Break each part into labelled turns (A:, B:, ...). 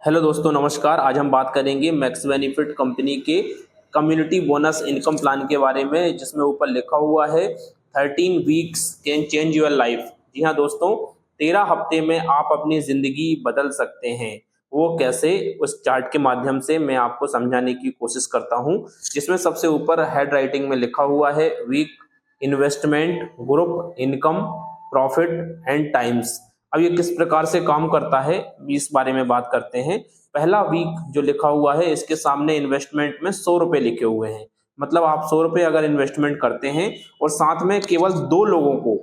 A: Hello दोस्तों, नमस्कार। आज हम बात करेंगे मैक्स बेनिफिट कंपनी के कम्युनिटी बोनस इनकम प्लान के बारे में, जिसमें ऊपर लिखा हुआ है 13 weeks can change your life. जी हाँ दोस्तों, 13 हफ्ते में आप अपनी ज़िंदगी बदल सकते हैं। वो कैसे, उस चार्ट के माध्यम से मैं आपको समझाने की कोशिश करता हूँ। जिसमें सबसे ऊपर हेड राइटिंग में लिखा हुआ है week investment group income profit and times. अब ये किस प्रकार से काम करता है, इस बारे में बात करते हैं। पहला वीक जो लिखा हुआ है, इसके सामने इन्वेस्टमेंट में 100 रुपए लिखे हुए हैं। मतलब आप 100 रुपए अगर इन्वेस्टमेंट करते हैं और साथ में केवल 2 लोगों को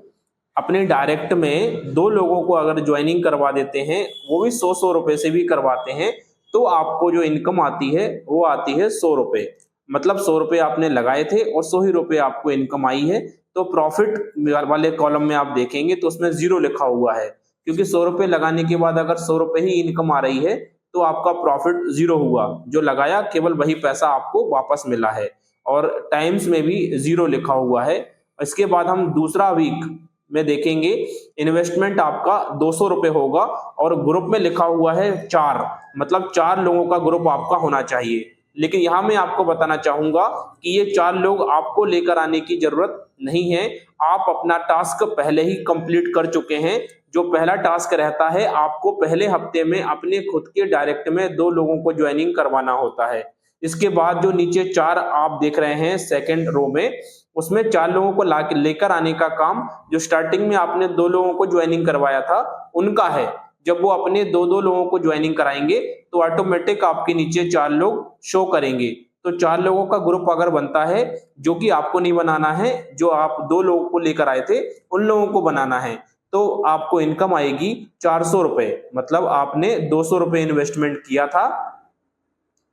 A: अपने डायरेक्ट में 2 लोगों को अगर ज्वाइनिंग करवा देते हैं, वो भी 100-100 रुपए से भी करवाते हैं, तो आपको जो इनकम आती है वो आती है 100 रुपए। मतलब 100 रुपए आपने लगाए थे और 100 ही रुपए आपको इनकम आई है। तो प्रॉफिट वाले कॉलम में आप देखेंगे तो उसमें 0 लिखा हुआ है, क्योंकि 100 रुपए लगाने के बाद अगर 100 रुपए ही इनकम आ रही है तो आपका प्रॉफिट 0 हुआ। जो लगाया केवल वही पैसा आपको वापस मिला है। और टाइम्स में भी 0 लिखा हुआ है। इसके बाद हम दूसरा वीक में देखेंगे, इन्वेस्टमेंट आपका 200 रुपए होगा और ग्रुप में लिखा हुआ है 4, मतलब 4 लोगों का ग्रुप आपका होना चाहिए। लेकिन यहां मैं आपको बताना चाहूंगा कि ये 4 लोग आपको लेकर आने की जरूरत नहीं है। आप अपना टास्क पहले ही कंप्लीट कर चुके हैं। जो पहला टास्क रहता है, आपको पहले हफ्ते में अपने खुद के डायरेक्ट में 2 लोगों को ज्वाइनिंग करवाना होता है। इसके बाद जो नीचे 4 आप देख रहे हैं सेकंड रो में, उसमें 4 लोगों को लेकर आने का काम जो स्टार्टिंग में आपने 2 लोगों को ज्वाइनिंग करवाया था उनका है। जब वो अपने 2-2 लोगों को ज्वाइनिंग कराएंगे तो ऑटोमेटिक आपके नीचे 4 लोग शो करेंगे। तो 4 लोगों का ग्रुप अगर बनता है, जो कि आपको नहीं बनाना है, जो आप 2 लोगों को लेकर आए थे उन लोगों को बनाना है, तो आपको इनकम आएगी 400 रुपए। मतलब आपने 200 रुपए इन्वेस्टमेंट किया था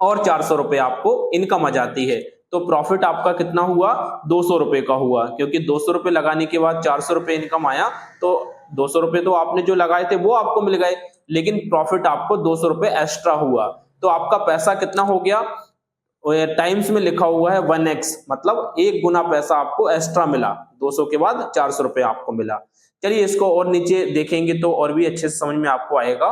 A: और 400 रुपए आपको इनकम आ जाती है। तो प्रॉफिट आपका कितना हुआ? 200 रुपए का हुआ, क्योंकि 200 रुपए लगाने के बाद 400 रुपए इनकम आया। तो 200 रुपए तो आपने जो लगाए थे वो आपको मिल गए, लेकिन प्रॉफिट आपको 200 रुपए एक्स्ट्रा हुआ। तो आपका पैसा कितना हो गया? टाइम्स में लिखा हुआ है 1x, मतलब 1 गुना पैसा आपको एक्स्ट्रा मिला। 200 के बाद 400 रुपए आपको मिला। चलिए इसको और नीचे देखेंगे तो और भी अच्छे से समझ में आपको आएगा।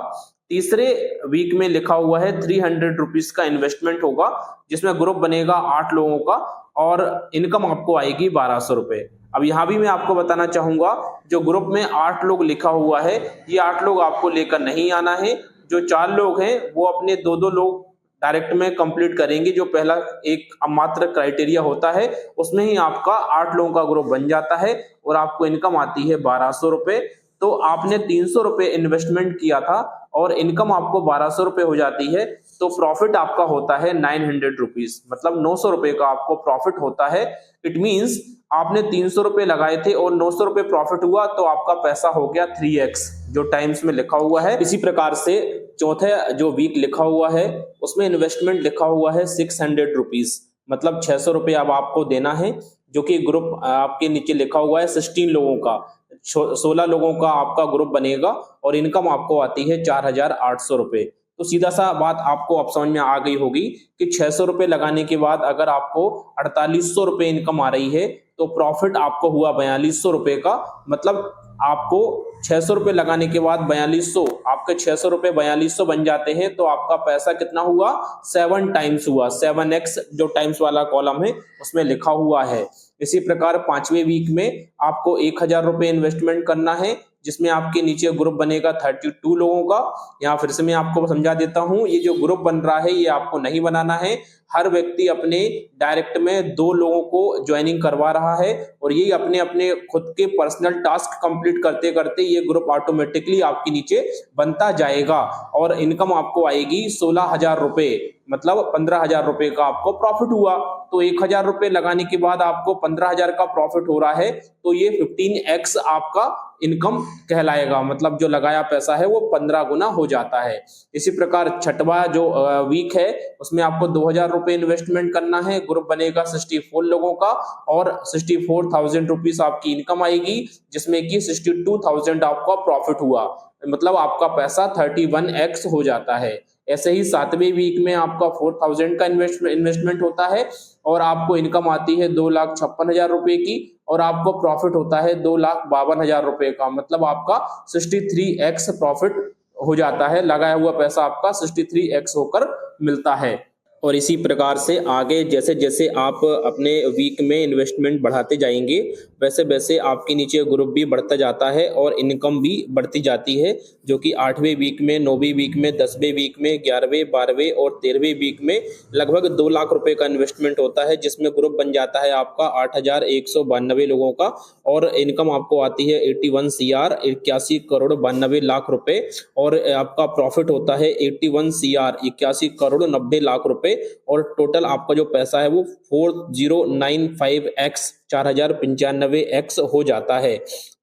A: तीसरे वीक में लिखा हुआ है 300 रुपीज का इन्वेस्टमेंट होगा, जिसमें ग्रुप बनेगा 8 लोगों का और इनकम आपको आएगी 1200 रुपए। अब यहां भी मैं आपको बताना चाहूंगा, जो ग्रुप में 8 लोग लिखा हुआ है, ये 8 लोग आपको लेकर नहीं आना है। जो 4 लोग हैं वो अपने 2-2 लोग डायरेक्ट में कंप्लीट करेंगे। जो पहला एक मात्र क्राइटेरिया होता है, उसमें ही आपका 8 लोगों का ग्रुप बन जाता है और आपको इनकम आती है 1200 रुपए। तो आपने 300 रुपए इन्वेस्टमेंट किया था और इनकम आपको 1200 रुपए हो जाती है, तो प्रॉफिट आपका होता है 900 रुपीज, मतलब 900 रुपए का आपको प्रॉफिट होता है। इट मीन्स आपने 300 रुपए लगाए थे और 900 रुपए प्रॉफिट हुआ, तो आपका पैसा हो गया 3x, जो टाइम्स में लिखा हुआ है। इसी प्रकार से चौथे जो वीक लिखा हुआ है, उसमें इन्वेस्टमेंट लिखा हुआ है 600 रुपीज, मतलब 600 रुपए अब आपको देना है। जो कि ग्रुप आपके नीचे लिखा हुआ है 16 लोगों का, 16 लोगों का आपका ग्रुप बनेगा और इनकम आपको आती है 4800 रुपए। तो सीधा सा बात आपको अब समझ में आ गई होगी कि 600 रुपए लगाने के बाद अगर आपको 4800 रुपए इनकम आ रही है, तो प्रॉफिट आपको हुआ 4200 रुपए का। मतलब आपको 600 रुपए लगाने के बाद 4200, आपके 600 रुपए 4200 बन जाते हैं, तो आपका पैसा कितना हुआ? 7 टाइम्स हुआ। 7x जो टाइम्स वाला कॉलम है उसमें लिखा हुआ है। इसी प्रकार 5वें वीक में आपको 1000 रुपए इन्वेस्टमेंट करना है, जिसमें आपके नीचे ग्रुप बनेगा 32 लोगों का। यहाँ फिर से मैं आपको समझा देता हूँ, ये जो ग्रुप बन रहा है ये आपको नहीं बनाना है। हर व्यक्ति अपने डायरेक्ट में 2 लोगों को ज्वाइनिंग करवा रहा है और ये अपने अपने खुद के पर्सनल टास्क कंप्लीट करते करते ये ग्रुप ऑटोमेटिकली आपके नीचे बनता जाएगा और इनकम आपको आएगी 16,000 रुपए, मतलब 15,000 रुपए का आपको प्रॉफिट हुआ। तो 1000 रुपए लगाने के बाद आपको 15,000 का प्रॉफिट हो रहा है, तो ये 15x आपका इनकम कहलाएगा। मतलब जो लगाया पैसा है वो 15 गुना हो जाता है। इसी प्रकार छठवा जो वीक है, उसमें आपको 2000 रुपए इन्वेस्टमेंट करना है। ग्रुप बनेगा 64 लोगों का और 64,000 रुपीज आपकी इनकम आएगी, जिसमें कि 62,000 आपका प्रॉफिट हुआ। मतलब आपका पैसा 31x हो जाता है। ऐसे ही 7वें वीक में आपका 4000 का इन्वेस्टमेंट होता है और आपको इनकम आती है 2,56,000 रुपए की और आपको प्रॉफिट होता है 2,52,000 रुपए का। मतलब आपका 63x प्रॉफिट हो जाता है, लगाया हुआ पैसा आपका 63x होकर मिलता है। और इसी प्रकार से आगे जैसे जैसे आप अपने वीक में इन्वेस्टमेंट बढ़ाते जाएंगे, वैसे वैसे आपके नीचे ग्रुप भी बढ़ता जाता है और इनकम भी बढ़ती जाती है, जो कि 8वें वीक में, 9वीं वीक में, 10वें वीक में, 11वें, 12वें और 13वें वीक में लगभग 2 लाख रुपए का इन्वेस्टमेंट होता है, जिसमें ग्रुप बन जाता है आपका 8,192 लोगों का और इनकम आपको आती है 81 CR 81 करोड़ 92 लाख रुपए और आपका प्रॉफिट होता है 81 CR 81 करोड़ 90 लाख रुपए और टोटल आपका जो पैसा है वो 4095x 4095x हो जाता है।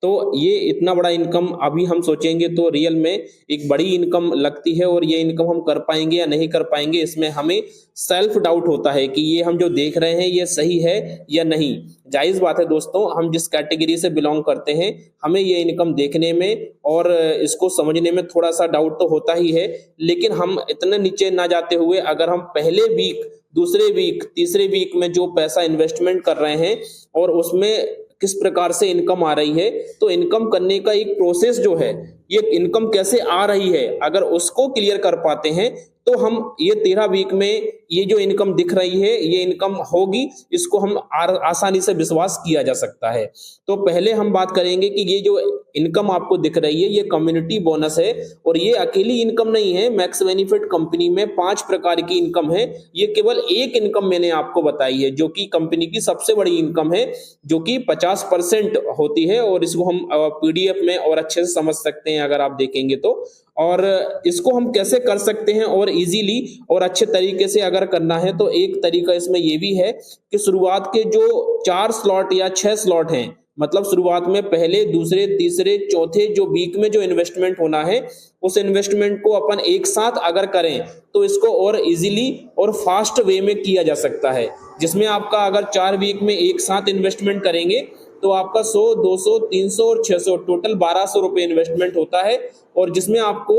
A: तो ये इतना बड़ा इनकम अभी हम सोचेंगे तो रियल में एक बड़ी इनकम लगती है और ये इनकम हम कर पाएंगे या नहीं कर पाएंगे, इसमें हमें सेल्फ डाउट होता है कि ये हम जो देख रहे हैं ये सही है या नहीं। जायज बात है दोस्तों, हम जिस कैटेगरी से बिलोंग करते हैं हमें ये इनकम देखने में और इसको समझने में थोड़ा सा डाउट तो होता ही है, लेकिन हम इतने नीचे ना जाते हुए अगर हम पहले वीक, दूसरे वीक, तीसरे वीक में जो पैसा इन्वेस्टमेंट कर रहे हैं और उसमें किस प्रकार से इनकम आ रही है, तो इनकम करने का एक प्रोसेस जो है, ये इनकम कैसे आ रही है, अगर उसको क्लियर कर पाते हैं तो हम ये 13 वीक में ये जो इनकम दिख रही है ये इनकम होगी, इसको हम आसानी से विश्वास किया जा सकता है। तो पहले हम बात करेंगे कि ये जो इनकम आपको दिख रही है ये कम्युनिटी बोनस है और ये अकेली इनकम नहीं है। मैक्स बेनिफिट कंपनी में 5 प्रकार की इनकम है, ये केवल एक इनकम मैंने आपको बताई है जो कि कंपनी की सबसे बड़ी इनकम है, जो कि 50% होती है और इसको हम PDF में और अच्छे से समझ सकते हैं अगर आप देखेंगे तो। और इसको हम कैसे कर सकते हैं और इजीली और अच्छे तरीके से अगर करना है तो एक तरीका इसमें यह भी है कि शुरुआत के जो 4 स्लॉट या 6 स्लॉट हैं, मतलब शुरुआत में पहले, दूसरे, तीसरे, चौथे जो वीक में जो इन्वेस्टमेंट होना है उस इन्वेस्टमेंट को अपन एक साथ अगर करें तो इसको और इजीली और फास्ट वे में किया जा सकता है, जिसमें आपका अगर 4 वीक में एक साथ इन्वेस्टमेंट करेंगे तो आपका 100, 200, 300 और 600 टोटल 1200 रुपए इन्वेस्टमेंट होता है और जिसमें आपको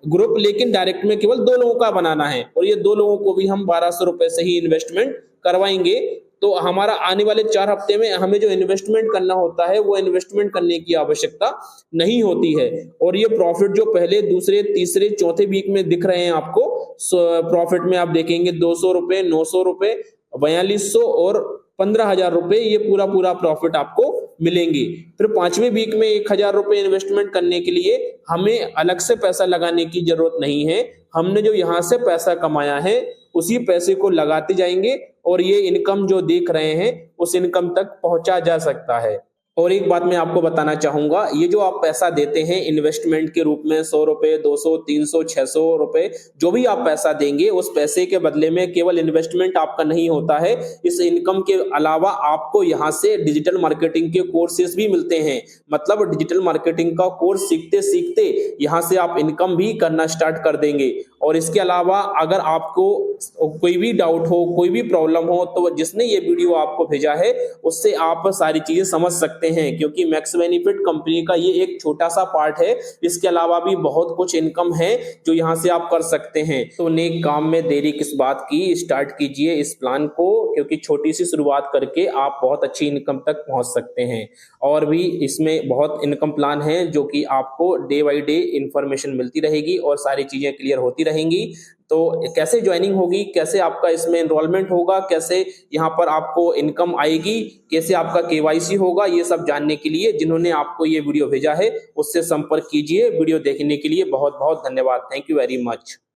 A: ग्रुप लेकिन डायरेक्ट में केवल 2 लोगों का बनाना है और ये 2 लोगों को भी हम 1200 रुपए से ही इन्वेस्टमेंट करवाएंगे। तो हमारा आने वाले 4 हफ्ते में हमें जो इन्वेस्टमेंट करना होता है वो इन्वेस्टमेंट करने की आवश्यकता नहीं होती है और ये प्रॉफिट जो पहले, दूसरे, तीसरे, चौथे वीक में दिख रहे हैं आपको, प्रॉफिट में आप देखेंगे 200 रुपए, 900 रुपए, 4200 और 15,000 रुपए, ये पूरा पूरा प्रॉफिट आपको मिलेंगे। फिर 5वें वीक में 1,000 रुपए इन्वेस्टमेंट करने के लिए हमें अलग से पैसा लगाने की जरूरत नहीं है, हमने जो यहाँ से पैसा कमाया है उसी पैसे को लगाते जाएंगे और ये इनकम जो देख रहे हैं उस इनकम तक पहुंचा जा सकता है। और एक बात मैं आपको बताना चाहूंगा, ये जो आप पैसा देते हैं इन्वेस्टमेंट के रूप में 100 रुपए, 200, 300, 600 रुपए, जो भी आप पैसा देंगे उस पैसे के बदले में केवल इन्वेस्टमेंट आपका नहीं होता है, इस इनकम के अलावा आपको यहाँ से डिजिटल मार्केटिंग के कोर्सेज भी मिलते हैं। मतलब डिजिटल मार्केटिंग का कोर्स सीखते सीखते यहाँ से आप इनकम भी करना स्टार्ट कर देंगे। और इसके अलावा अगर आपको कोई भी डाउट हो, कोई भी प्रॉब्लम हो, तो जिसने ये वीडियो आपको भेजा है उससे आप सारी चीजें समझ सकते हैं, क्योंकि मैक्स बेनिफिट कंपनी का ये एक छोटा सा पार्ट है, इसके अलावा भी बहुत कुछ इनकम है जो यहाँ से आप कर सकते हैं। तो नेक काम में देरी किस बात की, स्टार्ट कीजिए इस प्लान को, क्योंकि छोटी सी शुरुआत करके आप बहुत अच्छी इनकम तक पहुंच सकते हैं। और भी इसमें बहुत इनकम प्लान है जो कि आपको डे बाई डे इंफॉर्मेशन मिलती रहेगी और सारी चीजें क्लियर होती रहेंगी। तो कैसे ज्वाइनिंग होगी, कैसे आपका इसमें एनरोलमेंट होगा, कैसे यहाँ पर आपको इनकम आएगी, कैसे आपका KYC होगा, ये सब जानने के लिए जिन्होंने आपको ये वीडियो भेजा है उससे संपर्क कीजिए। वीडियो देखने के लिए बहुत बहुत धन्यवाद। Thank you very much.